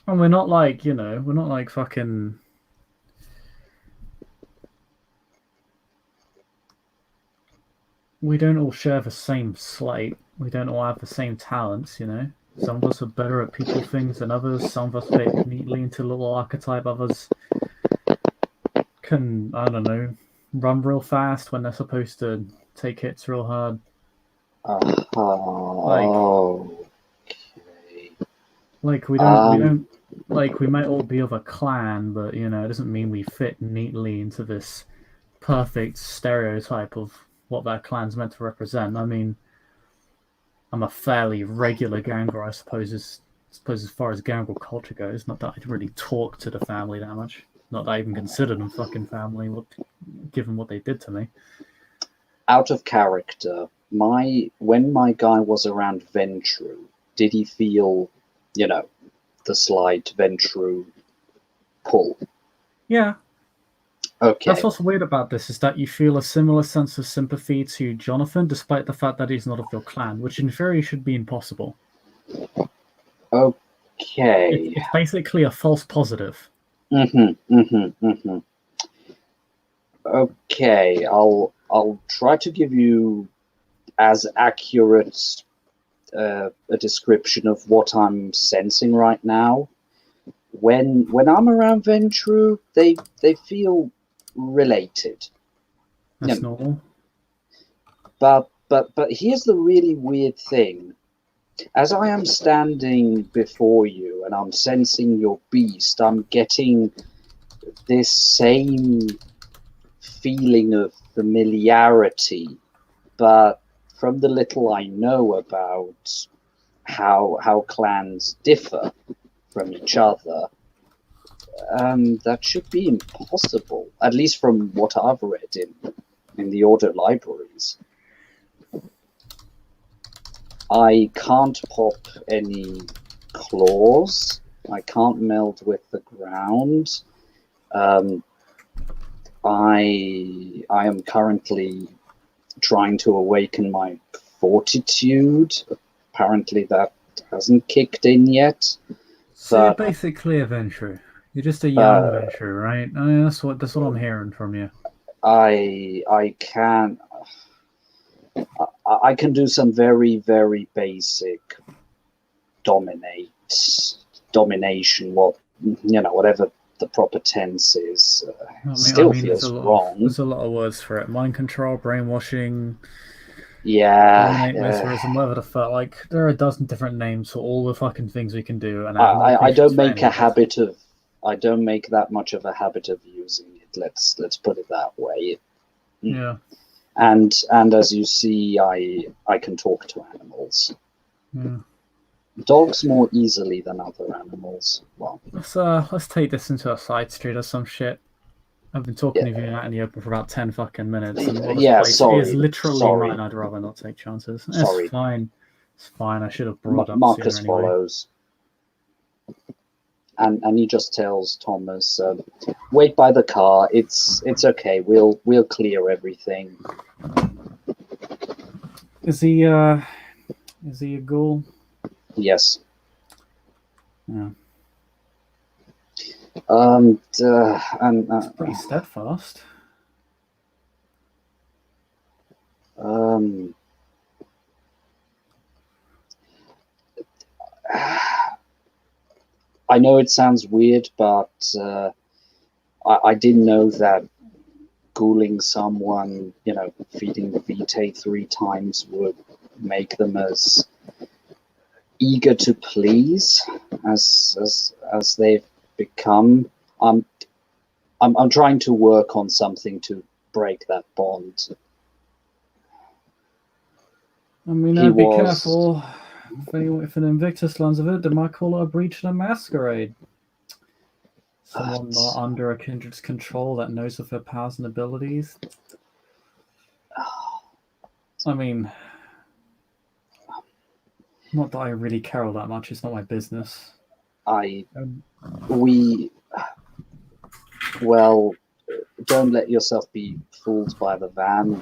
we're not like, we're not like fucking. We don't all share the same slate. We don't all have the same talents, Some of us are better at people things than others. Some of us fit neatly into a little archetype. Others can, I don't know, run real fast when they're supposed to take hits real hard. Okay. Like we don't like we might all be of a clan, but it doesn't mean we fit neatly into this perfect stereotype of what that clan's meant to represent. I mean, I'm a fairly regular gangrel, I suppose. As far as gangrel culture goes, not that I really talk to the family that much. Not that I even consider them fucking family, given what they did to me. Out of character, when my guy was around Ventru, did he feel, the slight Ventru pull? Yeah. Okay. That's what's weird about this, is that you feel a similar sense of sympathy to Jonathan, despite the fact that he's not of your clan, which in theory should be impossible. Okay. It's basically a false positive. Okay, I'll try to give you as accurate a description of what I'm sensing right now. When I'm around Ventru, they feel related. That's normal. But here's the really weird thing. As I am standing before you and I'm sensing your beast, I'm getting this same feeling of familiarity, but from the little I know about how clans differ from each other, that should be impossible, at least from what I've read in the Order libraries. I can't pop any claws. I can't meld with the ground. I am currently trying to awaken my fortitude. Apparently that hasn't kicked in yet. So you're basically a Ventru. You're just a young Ventru, right? I mean, that's what I'm hearing from you. I can do some very, very basic domination, whatever the proper tense is. Feels wrong. There's a lot of words for it. Mind control, brainwashing, dominate, mesmerism, whatever the fuck. Like, there are a dozen different names for all the fucking things we can do. And I don't make I don't make that much of a habit of using it. Let's put it that way. Yeah. And as you see, I can talk to animals. Yeah. Dogs more easily than other animals. Well, let's take this into a side street or some shit. I've been talking to you out in the open for about 10 fucking minutes. And sorry. It is literally mine. I'd rather not take chances. It's fine. It's fine. I should have brought it up Marcus sooner anyway. follows. And he just tells Thomas, wait by the car. It's okay. We'll clear everything. Is he a ghoul? Yes. Yeah. It's pretty steadfast. I know it sounds weird, but I didn't know that ghouling someone, feeding the vitae 3 times would make them as eager to please as they've become. I'm trying to work on something to break that bond. I mean, be careful. If an Invictus learns of it, they might call it a breach and a masquerade. Someone not under a kindred's control that knows of their powers and abilities. I mean, not that I really care all that much. It's not my business. Well, don't let yourself be fooled by the van.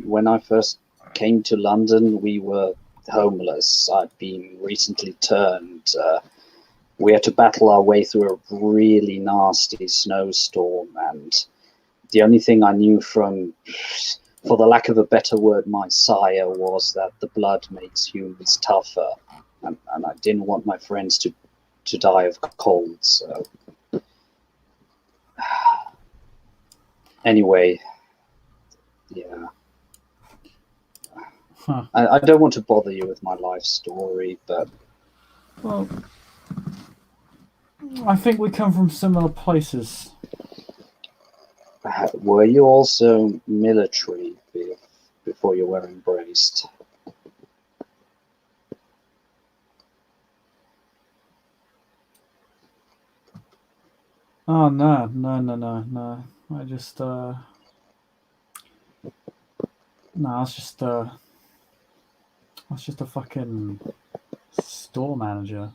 When I first came to London, we were homeless. I'd been recently turned. We had to battle our way through a really nasty snowstorm, and the only thing I knew from, for the lack of a better word, my sire, was that the blood makes humans tougher, and I didn't want my friends to die of cold, so... Anyway, yeah. Huh. I don't want to bother you with my life story, but... Well, I think we come from similar places. Were you also military before you were embraced? Oh no. I just no, I was just a fucking store manager.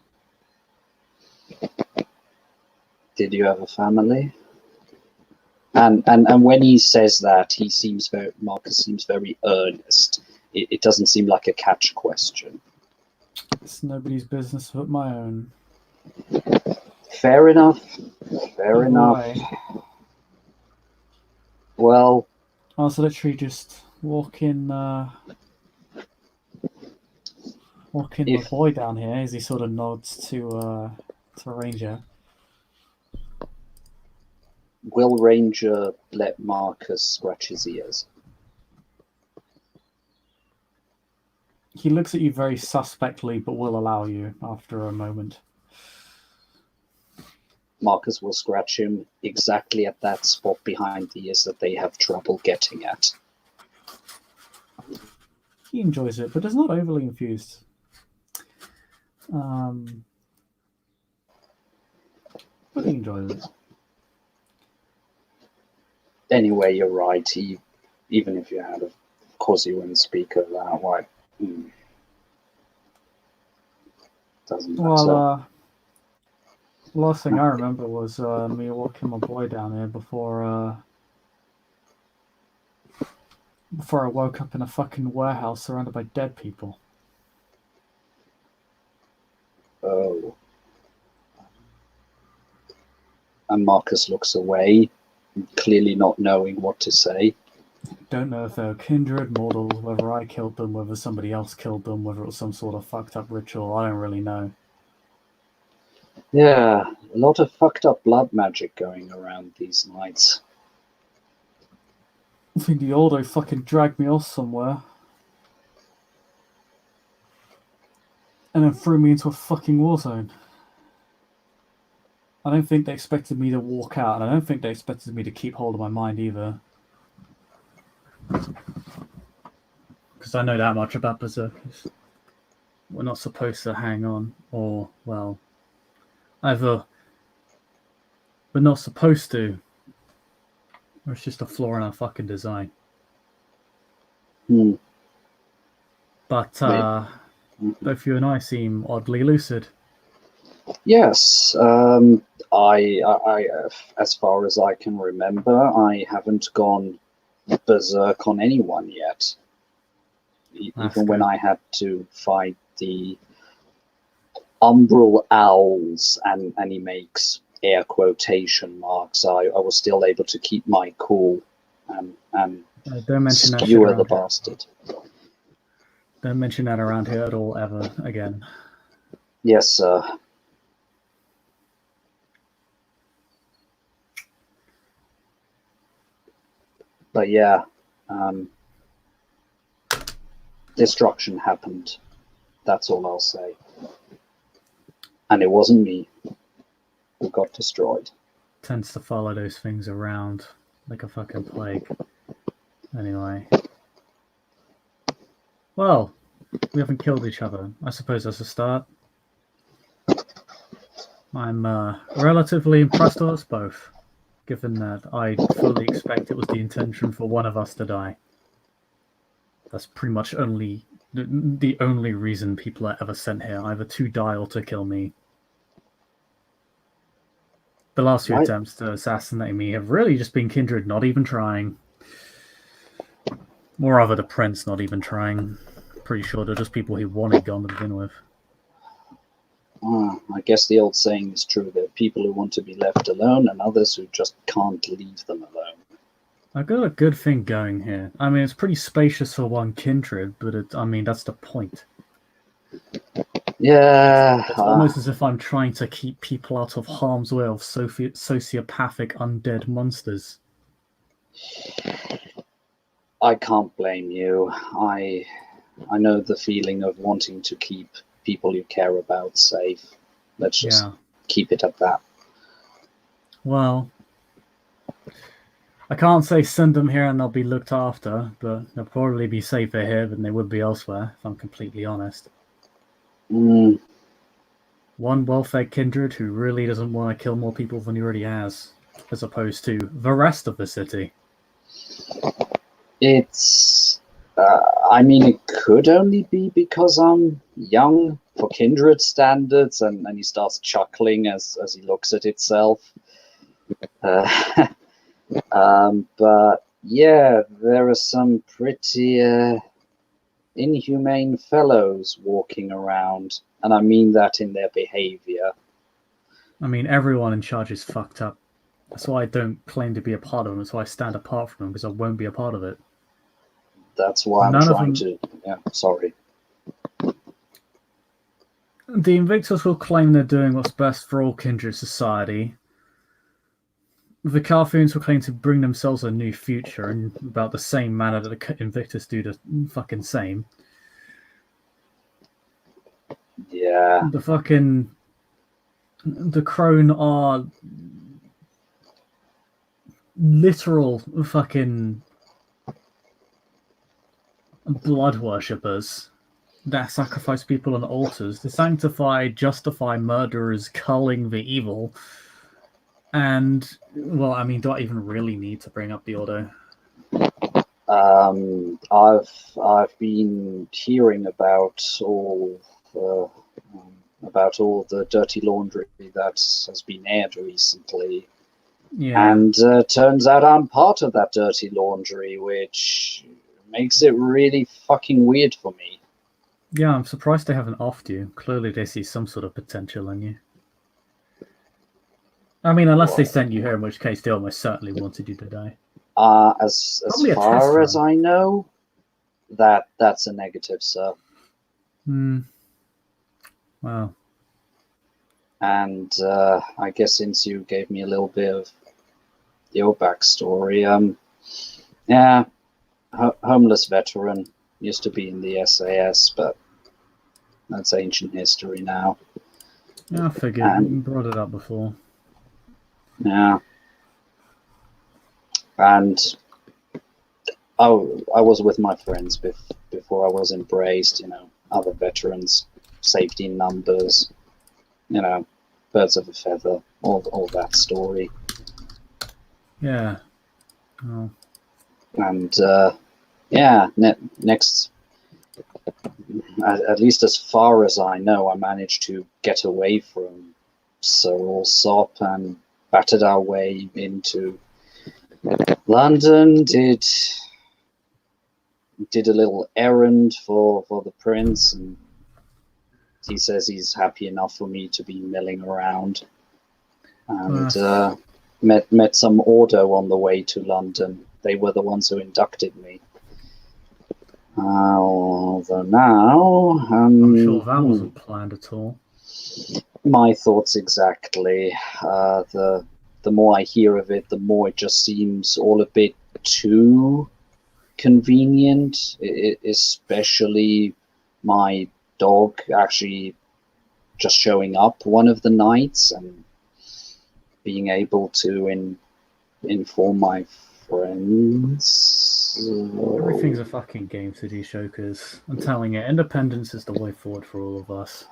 Did you have a family? And when he says that, Marcus seems very earnest. It doesn't seem like a catch question. It's nobody's business but my own. Fair enough. Fair enough. Way. Well, I was literally just walking my boy down here as he sort of nods to Ranger. will Ranger let Marcus scratch his ears? He looks at you very suspectly, but will allow you after a moment. Marcus will scratch him exactly at that spot behind the ears that they have trouble getting at. He enjoys it, but is not overly infused. But he enjoys it. Anyway, you're right. Even if you had, of course, he wouldn't speak of that. Why? Doesn't matter. Well, last thing I remember was me walking my boy down here before I woke up in a fucking warehouse surrounded by dead people. Oh. And Marcus looks away, clearly not knowing what to say. Don't know if they were kindred, mortals, whether I killed them, whether somebody else killed them, whether it was some sort of fucked up ritual. I don't really know. Yeah, a lot of fucked up blood magic going around these nights. I think the Ordo fucking dragged me off somewhere. And then threw me into a fucking war zone. I don't think they expected me to walk out, and I don't think they expected me to keep hold of my mind either. Because I know that much about berserkers. We're not supposed to hang on, or, well, either we're not supposed to, or it's just a flaw in our fucking design. But both you and I seem oddly lucid. Yes, I, as far as I can remember, I haven't gone berserk on anyone yet. Even when I had to fight the umbral owls, and he makes air quotation marks, I was still able to keep my cool and don't mention skewer the bastard. Don't mention that around here at all, ever again. Yes, sir. But yeah, destruction happened. That's all I'll say. And it wasn't me who got destroyed. Tends to follow those things around like a fucking plague. Anyway. Well, we haven't killed each other. I suppose that's a start. I'm relatively impressed with us both, given that I fully expect it was the intention for one of us to die. That's pretty much the only reason people are ever sent here, either to die or to kill me. The last few attempts to assassinate me have really just been kindred not even trying. Or rather, the prince not even trying. Pretty sure they're just people who wanted gone to begin with. I guess the old saying is true. There are people who want to be left alone and others who just can't leave them alone. I've got a good thing going here. I mean, it's pretty spacious for one kindred, but that's the point. Yeah. It's almost as if I'm trying to keep people out of harm's way of sociopathic undead monsters. I can't blame you. I know the feeling of wanting to keep people you care about safe. Let's just keep it at that. Well, I can't say send them here and they'll be looked after, but they'll probably be safer here than they would be elsewhere, if I'm completely honest. Mm. One well-fed kindred who really doesn't want to kill more people than he already has, as opposed to the rest of the city. It's... I mean, it could only be because I'm young for kindred standards, and he starts chuckling as he looks at itself. But yeah, there are some pretty inhumane fellows walking around, and I mean that in their behavior. I mean, everyone in charge is fucked up. That's why I don't claim to be a part of them. That's why I stand apart from them, because I won't be a part of it. That's why I'm trying to... Yeah, sorry. The Invictus will claim they're doing what's best for all kindred society. The Carthoons will claim to bring themselves a new future in about the same manner that the Invictus do the fucking same. Yeah. The Crone are literal fucking blood worshippers that sacrifice people on altars to sanctify, justify murderers culling the evil. And, well, I mean, do I even really need to bring up the Ordo? I've been hearing about all the dirty laundry that has been aired recently. Yeah. And turns out I'm part of that dirty laundry, which makes it really fucking weird for me. Yeah, I'm surprised they haven't offed you. Clearly they see some sort of potential in you. I mean, unless they sent you here, in which case they almost certainly wanted you to die. As far as I know, that's a negative, sir. Wow. And I guess since you gave me a little bit of your backstory, yeah, homeless veteran, used to be in the SAS, but that's ancient history now. Yeah, I figured. You brought it up before. Yeah. And I was with my friends before I was embraced, other veterans, safety in numbers, birds of a feather, all that story. Yeah. Oh. And yeah, next, at least as far as I know, I managed to get away from Sir Allsop and battered our way into London, did a little errand for the prince, and he says he's happy enough for me to be milling around, and met some Ordo on the way to London. They were the ones who inducted me. Although now... I'm sure that wasn't planned at all. My thoughts exactly. The more I hear of it, the more it just seems all a bit too convenient, especially my dog actually just showing up one of the nights and being able to inform my friends. Everything's a fucking game, City Shokers. I'm telling you, independence is the way forward for all of us.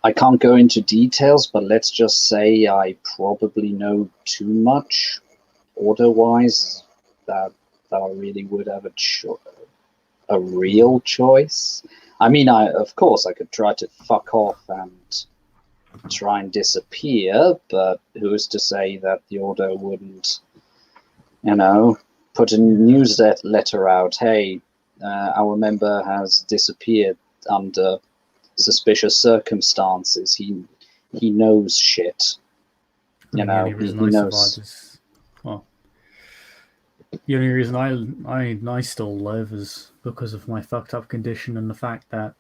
I can't go into details, but let's just say I probably know too much order-wise that I really would have a real choice. I mean, of course I could try to fuck off and try and disappear, but who's to say that the Order wouldn't, put a newsletter out, hey, our member has disappeared under suspicious circumstances. He knows shit. The only reason I survived is, well, the only reason I still live is because of my fucked up condition and the fact that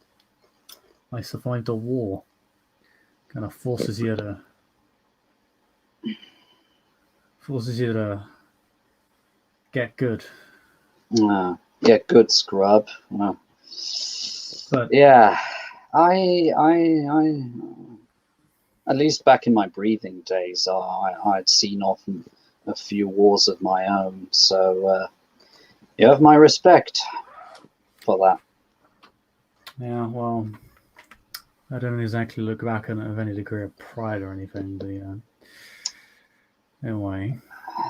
I survived a war. Kind of forces you to get good. Get good, scrub. But yeah, I at least back in my breathing days, I'd seen off a few wars of my own. So you have my respect for that. Yeah, well, I don't exactly look back on it with any degree of pride or anything, but yeah. Anyway.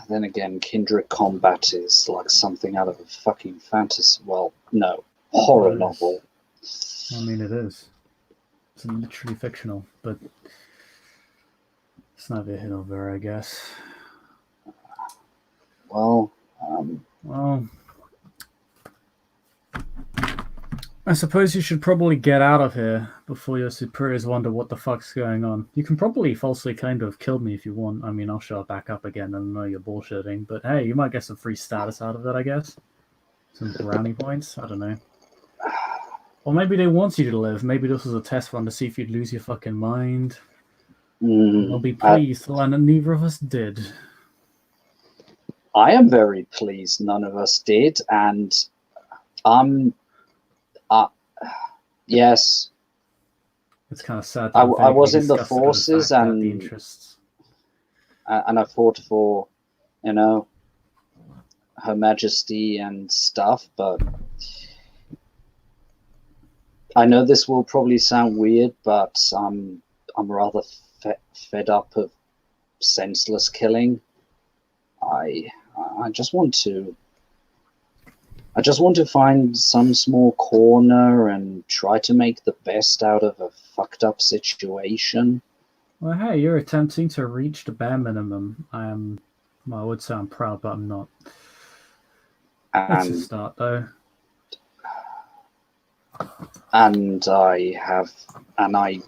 Then again, Kindred Combat is like something out of a fucking fantasy. Well, no, horror novel. I mean, it is. It's literally fictional, but it's neither here nor there, I guess. Well, I suppose you should probably get out of here before your superiors wonder what the fuck's going on. You can probably falsely claim to have killed me if you want. I mean, I'll show up back up again and know you're bullshitting, but hey, you might get some free status out of it, I guess. Some brownie points? I don't know. Or maybe they want you to live. Maybe this was a test run to see if you'd lose your fucking mind. They'll be pleased to learn that neither of us did. I am very pleased none of us did, and yes. It's kind of sad. I was in the forces and the interests. And I fought for, Her Majesty and stuff, but I know this will probably sound weird, but I'm rather fed up of senseless killing. I just want to find some small corner and try to make the best out of a fucked up situation. Well, hey, you're attempting to reach the bare minimum. I would say I'm proud, but I'm not. That's a start, though. And I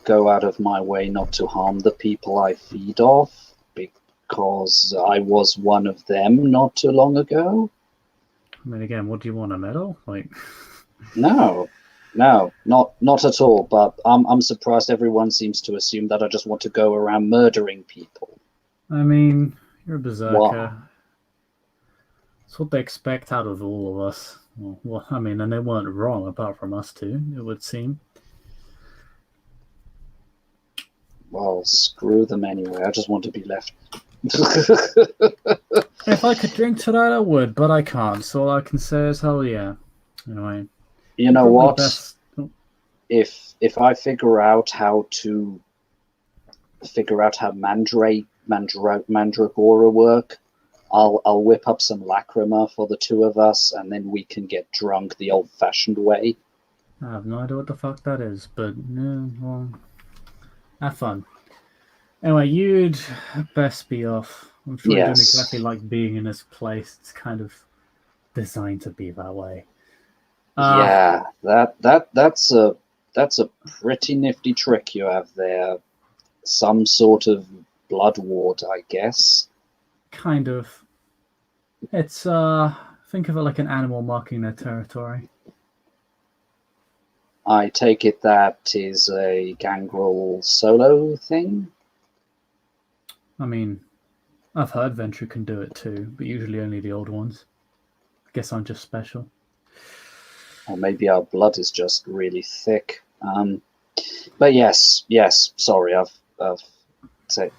go out of my way not to harm the people I feed off, because I was one of them not too long ago. I mean, again, what do you want, a medal? Like, no, not at all. But I'm surprised everyone seems to assume that I just want to go around murdering people. I mean, you're a berserker. What? It's what they expect out of all of us. Well, I mean, and they weren't wrong, apart from us two, it would seem. Well, screw them anyway. I just want to be left. If I could drink tonight, I would, but I can't. So all I can say is, hell yeah. Anyway, you know what? If I figure out how Mandragora work, I'll whip up some lacrima for the two of us, and then we can get drunk the old-fashioned way. I have no idea what the fuck that is, but well, have fun. Anyway, you'd best be off. I'm sure you don't exactly like being in this place. It's kind of designed to be that way. Yeah, that's a pretty nifty trick you have there. Some sort of blood ward, I guess. Kind of. It's think of it like an animal marking their territory. I take it that is a Gangrel solo thing? I mean, I've heard Ventrue can do it too, but usually only the old ones. I guess I'm just special. Or maybe our blood is just really thick. But yes, sorry, I've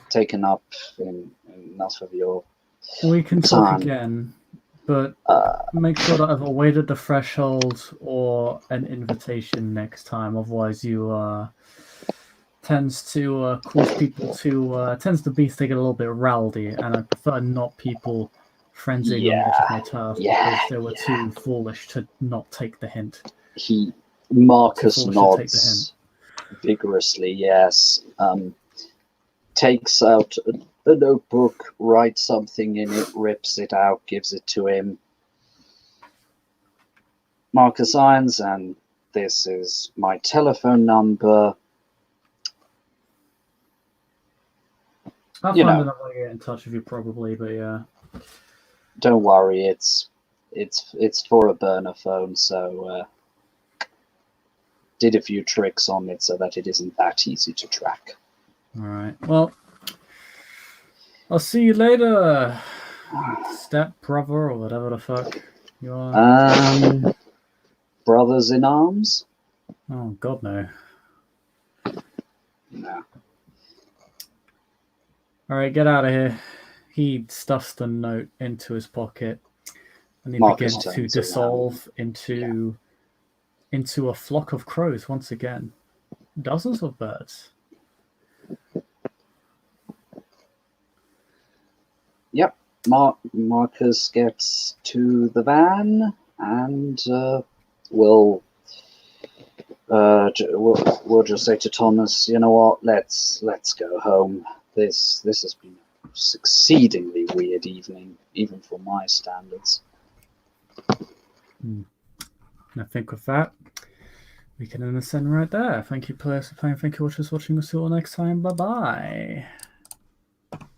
taken up enough of your We can time. talk again, but make sure that I've awaited the threshold or an invitation next time. Otherwise, you tends to cause people to tends to be thinking a little bit rowdy, and I prefer not people frenzying on my turf because they were too foolish to not take the hint. Marcus nods vigorously. Yes, takes out a notebook, writes something in it, rips it out, gives it to him. Marcus Irons, and this is my telephone number. I'll find another way to get in touch with you probably, but yeah. Don't worry, it's for a burner phone, so did a few tricks on it so that it isn't that easy to track. Alright. Well, I'll see you later, step brother or whatever the fuck you are. Brothers in arms? Oh god no. No. All right, get out of here. He stuffs the note into his pocket, and he Marcus begins to turns dissolve into a flock of crows once again. Dozens of birds. Yep. Marcus gets to the van, and we'll just say to Thomas, you know what? Let's go home. This has been an exceedingly weird evening, even for my standards. And I think with that, we can end the session right there. Thank you, players, for playing. Thank you, watchers, for watching. We'll see you all next time. Bye bye.